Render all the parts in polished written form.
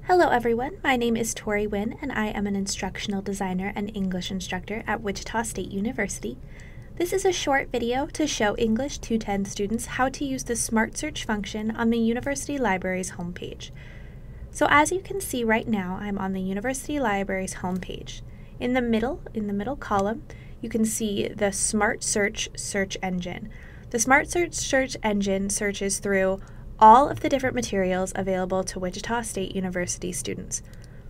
Hello everyone, my name is Tori Wynn and I am an instructional designer and English instructor at Wichita State University. This is a short video to show English 210 students how to use the SmartSearch function on the University Library's homepage. So as you can see right now, I'm on the University Library's homepage. In the middle column, you can see the SmartSearch search engine. The SmartSearch search engine searches through all of the different materials available to Wichita State University students.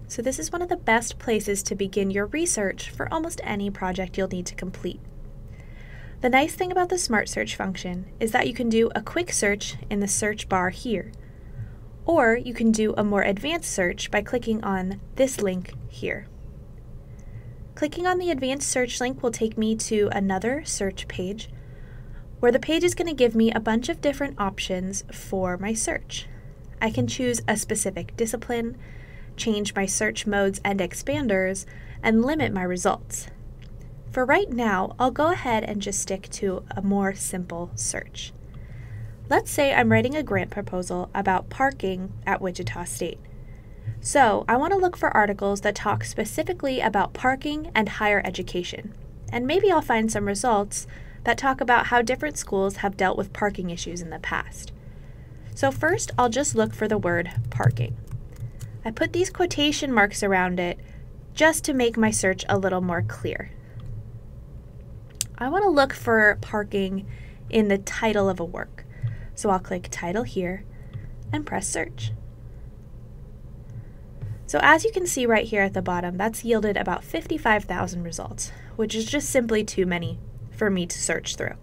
So this is one of the best places to begin your research for almost any project you'll need to complete. The nice thing about the SmartSearch function is that you can do a quick search in the search bar here, or you can do a more advanced search by clicking on this link here. Clicking on the advanced search link will take me to another search page, where the page is going to give me a bunch of different options for my search. I can choose a specific discipline, change my search modes and expanders, and limit my results. For right now, I'll go ahead and just stick to a more simple search. Let's say I'm writing a grant proposal about parking at Wichita State. So I want to look for articles that talk specifically about parking and higher education, and maybe I'll find some results that talk about how different schools have dealt with parking issues in the past. So first, I'll just look for the word parking. I put these quotation marks around it just to make my search a little more clear. I want to look for parking in the title of a work. So I'll click title here and press search. So as you can see right here at the bottom, that's yielded about 55,000 results, which is just simply too many for me to search through.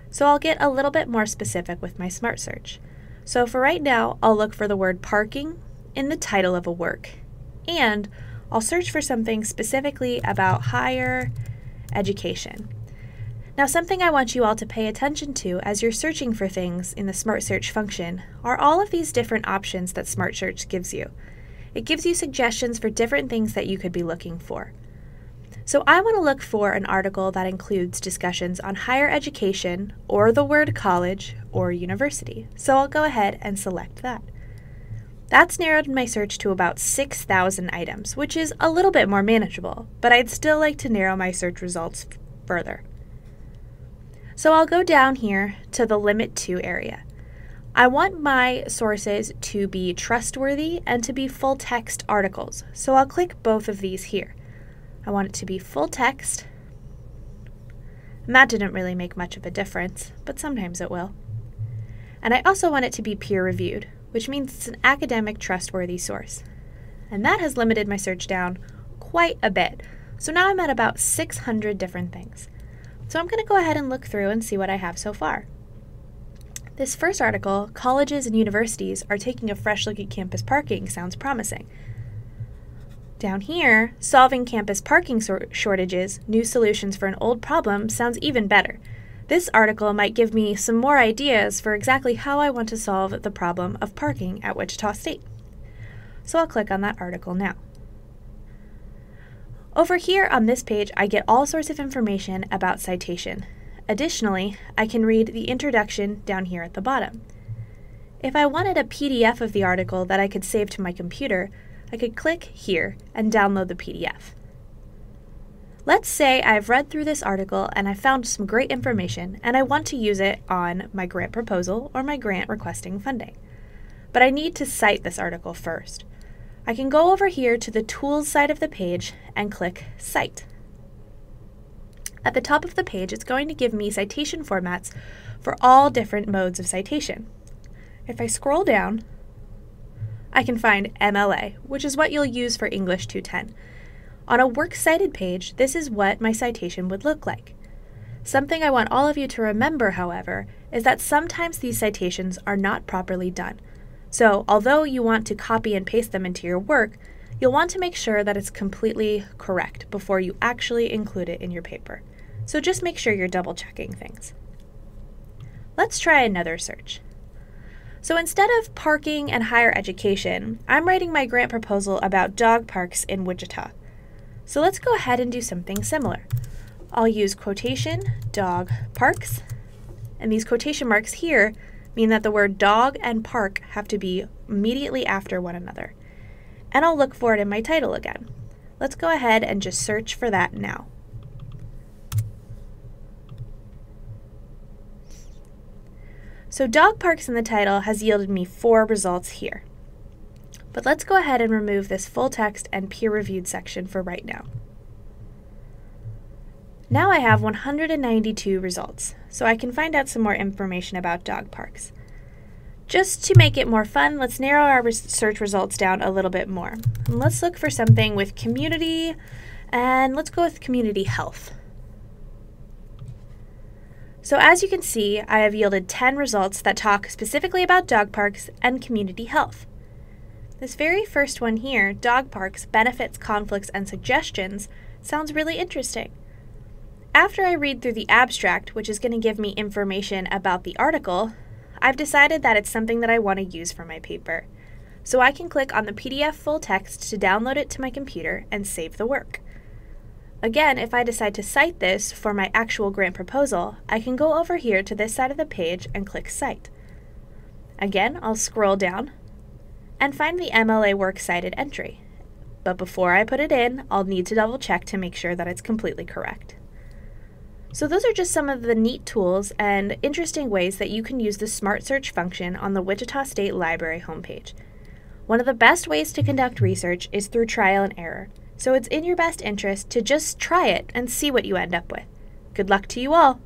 So I'll get a little bit more specific with my SmartSearch. So for right now, I'll look for the word parking in the title of a work, and I'll search for something specifically about higher education. Now, something I want you all to pay attention to as you're searching for things in the SmartSearch function are all of these different options that SmartSearch gives you. It gives you suggestions for different things that you could be looking for. So I want to look for an article that includes discussions on higher education or the word college or university. So I'll go ahead and select that. That's narrowed my search to about 6,000 items, which is a little bit more manageable, but I'd still like to narrow my search results further. So I'll go down here to the Limit To area. I want my sources to be trustworthy and to be full text articles, so I'll click both of these here. I want it to be full text, and that didn't really make much of a difference, but sometimes it will. And I also want it to be peer-reviewed, which means it's an academic trustworthy source. And that has limited my search down quite a bit, so now I'm at about 600 different things. So I'm going to go ahead and look through and see what I have so far. This first article, Colleges and Universities Are Taking a Fresh Look at Campus Parking, sounds promising. Down here, Solving Campus Parking Shortages, New Solutions for an Old Problem sounds even better. This article might give me some more ideas for exactly how I want to solve the problem of parking at Wichita State. So I'll click on that article now. Over here on this page, I get all sorts of information about citation. Additionally, I can read the introduction down here at the bottom. If I wanted a PDF of the article that I could save to my computer, I could click here and download the PDF. Let's say I've read through this article and I found some great information and I want to use it on my grant proposal or my grant requesting funding. But I need to cite this article first. I can go over here to the Tools side of the page and click Cite. At the top of the page, it's going to give me citation formats for all different modes of citation. If I scroll down, I can find MLA, which is what you'll use for English 210. On a Works Cited page, this is what my citation would look like. Something I want all of you to remember, however, is that sometimes these citations are not properly done. So, although you want to copy and paste them into your work, you'll want to make sure that it's completely correct before you actually include it in your paper. So just make sure you're double-checking things. Let's try another search. So instead of parking and higher education, I'm writing my grant proposal about dog parks in Wichita. So let's go ahead and do something similar. I'll use quotation, dog, parks, and these quotation marks here mean that the word dog and park have to be immediately after one another. and I'll look for it in my title again. Let's go ahead and just search for that now. So dog parks in the title has yielded me 4 results here. But let's go ahead and remove this full text and peer-reviewed section for right now. Now I have 192 results, so I can find out some more information about dog parks. Just to make it more fun, let's narrow our search results down a little bit more. And let's look for something with community, and let's go with community health. So as you can see, I have yielded 10 results that talk specifically about dog parks and community health. This very first one here, dog parks, benefits, conflicts, and suggestions, sounds really interesting. After I read through the abstract, which is going to give me information about the article, I've decided that it's something that I want to use for my paper. So I can click on the PDF full text to download it to my computer and save the work. Again, if I decide to cite this for my actual grant proposal, I can go over here to this side of the page and click Cite. Again, I'll scroll down and find the MLA Works Cited entry. But before I put it in, I'll need to double check to make sure that it's completely correct. So those are just some of the neat tools and interesting ways that you can use the SmartSearch function on the Wichita State Library homepage. One of the best ways to conduct research is through trial and error. So it's in your best interest to just try it and see what you end up with. Good luck to you all!